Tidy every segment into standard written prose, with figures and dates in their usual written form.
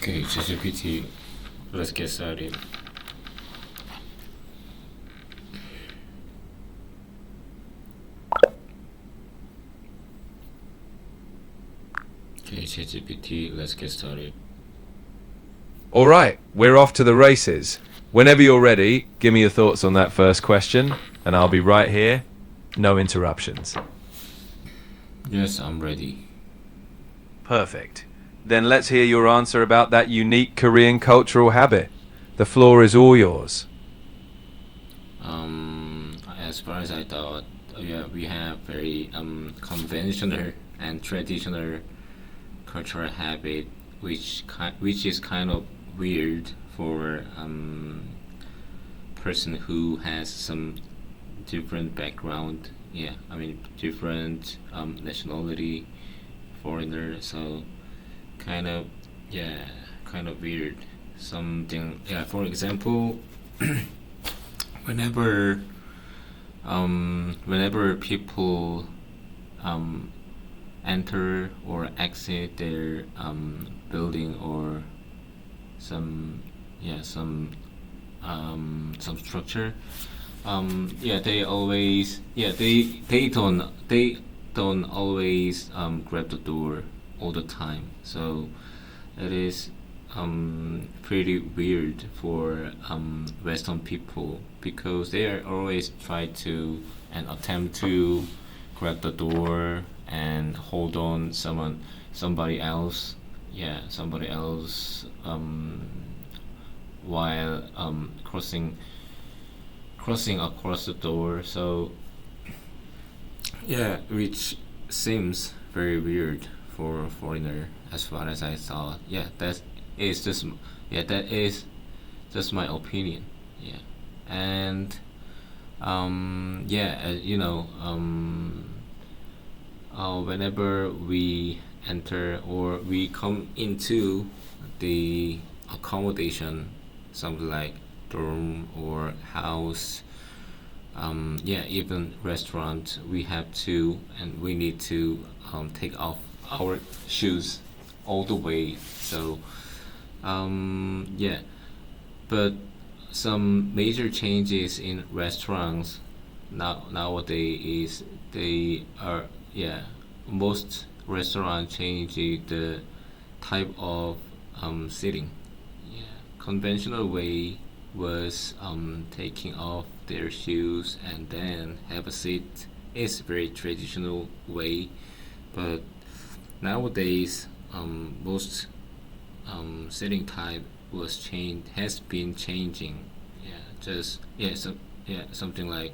Okay, ChatGPT, let's get started. Okay, ChatGPT, let's get started. All right, we're off to the races. Whenever you're ready, give me your thoughts on that first question, and I'll be right here. No interruptions. Yes, I'm ready. Perfect. Then let's hear your answer about that unique Korean cultural habit. The floor is all yours. As far as I thought, yeah, we have very conventional and traditional cultural habit, which is kind of weird for person who has some different background. Yeah, I mean different nationality, foreigner. So kind of yeah, kind of weird. Something yeah. For example, whenever whenever people um, enter or exit their building or some yeah some structure, yeah, they don't always grab the door all the time. So it is pretty weird for Western people because they are always try to and attempt to grab the door and hold on somebody else, yeah, somebody else while crossing across the door. So yeah, which seems very weird for a foreigner as far as I thought. Yeah, is just that is just my opinion. Yeah, and yeah, whenever we enter or we come into the accommodation, something like dorm or house, yeah, even restaurant, we have to and we need to take off our shoes all the way. So yeah, but some major changes in restaurants nowadays is they are yeah most restaurant change the type of seating. Yeah, conventional way was taking off their shoes and then have a seat is very traditional way, but nowadays most setting type was changed has been changing. Yeah, just yeah something like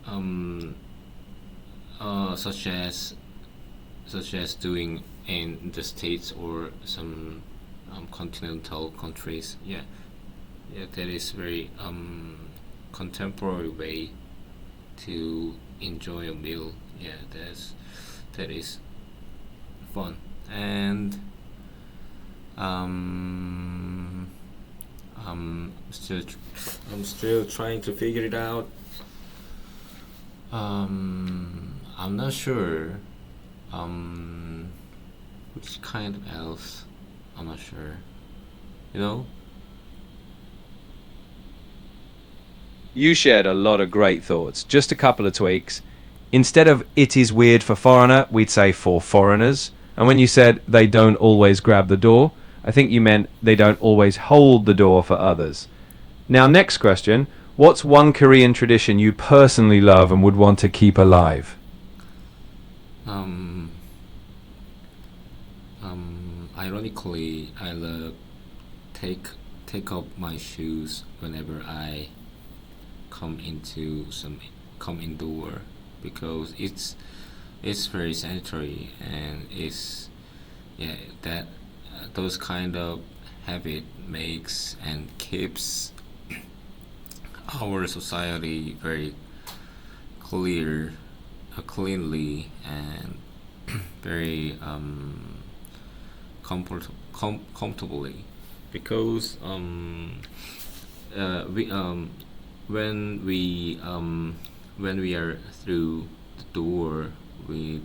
um such as doing in the states or some continental countries. Yeah, yeah, that is very contemporary way to enjoy a meal. Yeah, that is fun. And um, I'm still I'm still trying to figure it out. I'm not sure. Um, which kind of else? I'm not sure. You know? You shared a lot of great thoughts. Just a couple of tweaks. Instead of it is weird for foreigner, we'd say for foreigners. And when you said they don't always grab the door, I think you meant they don't always hold the door for others. Now, next question. What's one Korean tradition you personally love and would want to keep alive? Um, Ironically, I love take take off my shoes whenever I come into some come indoor because it's very sanitary and it's yeah that those kind of habit makes and keeps our society very clear, cleanly and very comfortably because we when we when we are through the door with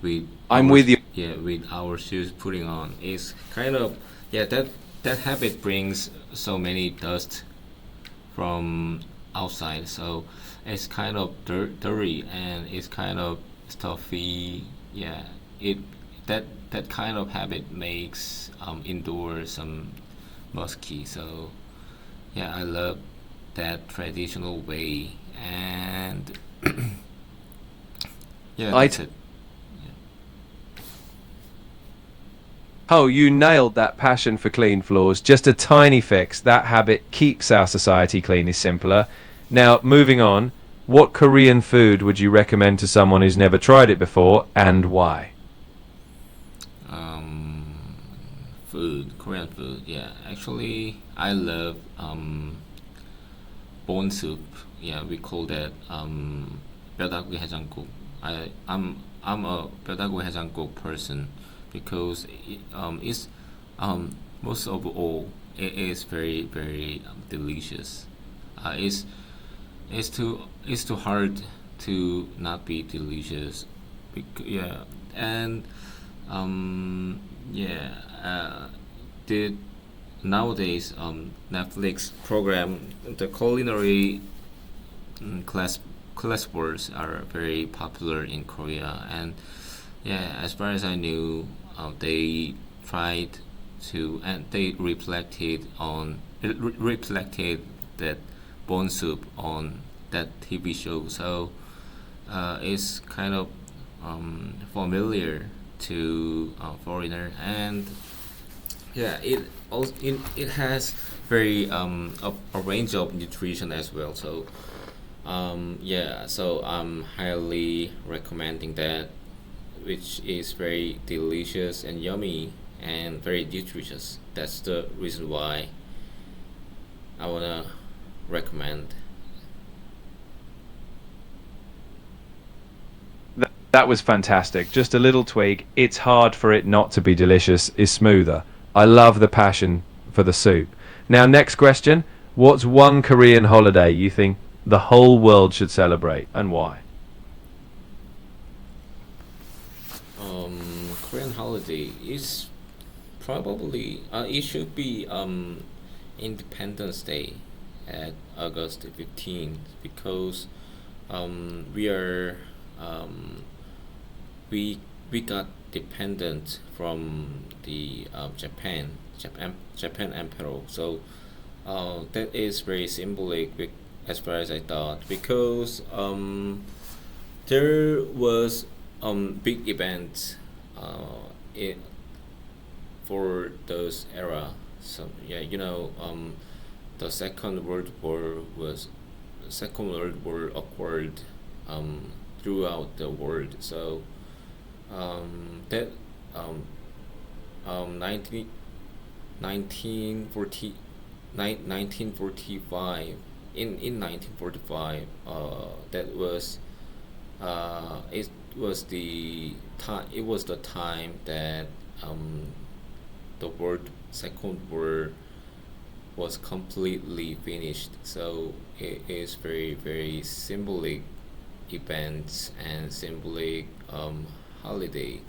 with I'm our with you. yeah, with our shoes putting on is kind of, yeah, that habit brings so many dust from outside, so it's kind of dirty and it's kind of stuffy. Yeah, it that kind of habit makes indoors some musky. So yeah, I love that traditional way, and yeah, I that's it. Yeah. Oh, you nailed that passion for clean floors. Just a tiny fix. That habit keeps our society clean is simpler. Now, moving on, what Korean food would you recommend to someone who's never tried it before and why? Um, Food, Korean food. Yeah, actually, I love bone soup. Yeah, we call that 뼈다귀 해장국. I'm a 뼈다귀 해장국 person because it's most of all it is very delicious. It's it's too hard to not be delicious. Yeah, and yeah, the nowadays Netflix program, the culinary class wars are very popular in Korea, and yeah, as far as I knew, they tried to, and they reflected that bone soup on that TV show. So it's kind of familiar to foreigner, and yeah, it has very a range of nutrition as well. So yeah, so I'm highly recommending that, which is very delicious and yummy and very nutritious. That's the reason why I wanna recommend. That was fantastic. Just a little tweak. It's hard for it not to be delicious is smoother. I love the passion for the soup. Now, next question. What's one Korean holiday you think the whole world should celebrate and why? Korean holiday is probably it should be Independence Day at August 15th, because we are um, we we got dependent from the Japan Emperor. So that is very symbolic, as far as I thought, because there was big events it for those era. So yeah, the Second World War occurred throughout the world. So that um, 19, 1940 1945, in 1945, that was it was the time it was the time that um, the world second war was completely finished. So it is very symbolic events and symbolic holiday.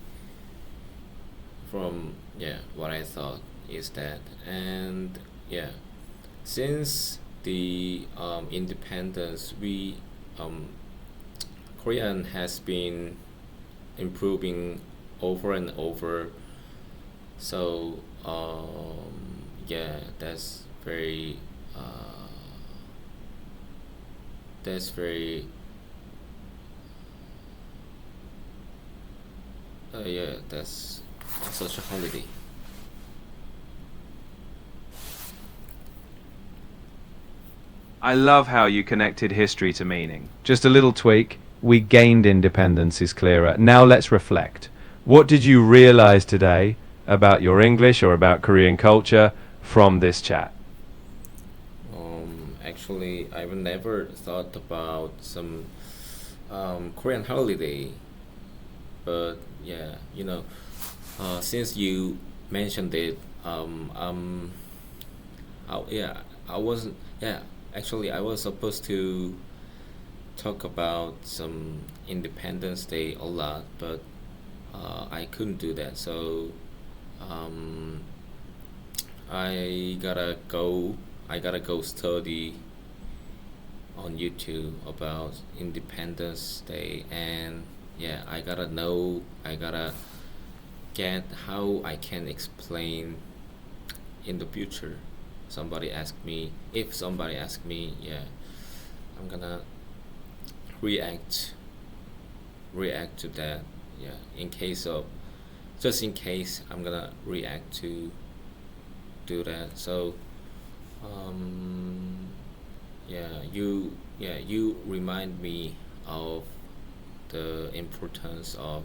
From yeah, what I thought is that, and yeah, since the independence, we um, Korean has been improving over and over. So yeah, uh, that's very yeah, that's such a holiday. I love how you connected history to meaning. Just a little tweak. We gained independence is clearer. Now let's reflect. What did you realize today about your English or about Korean culture from this chat? Actually, I've never thought about some Korean holiday, but yeah, since you mentioned it, yeah, I wasn't. Yeah, actually, I was supposed to talk about some Independence Day a lot, but I couldn't do that. So um, I gotta go. I gotta go study on YouTube about Independence Day, and yeah, I gotta know. I gotta get how I can explain in the future. Somebody ask me if somebody ask me, yeah, I'm gonna react react to that. Yeah, in case of just in case I'm gonna react to do that. So um, you remind me of the importance of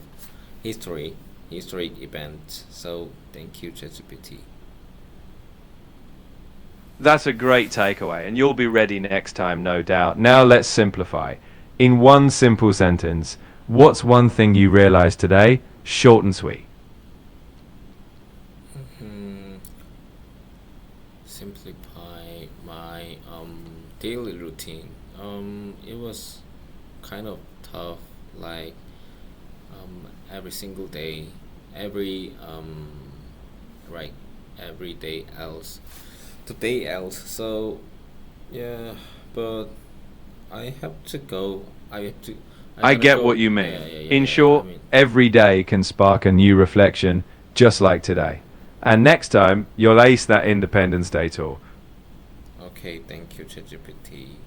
history historic events. So thank you, ChatGPT. That's a great takeaway, and you'll be ready next time, no doubt. Now let's simplify. In one simple sentence, what's one thing you realized today? Short and sweet. Hmm, simplify my daily routine. It was kind of tough, like every single day, every right, every day else, today else. So yeah, but I have to go. I have to. I I gotta get go. what you Yeah, mean. yeah, yeah, In yeah. I short, mean, every day can spark a new reflection, just like today. And next time, you'll ace that Independence Day tour. okay. Thank you, ChatGPT.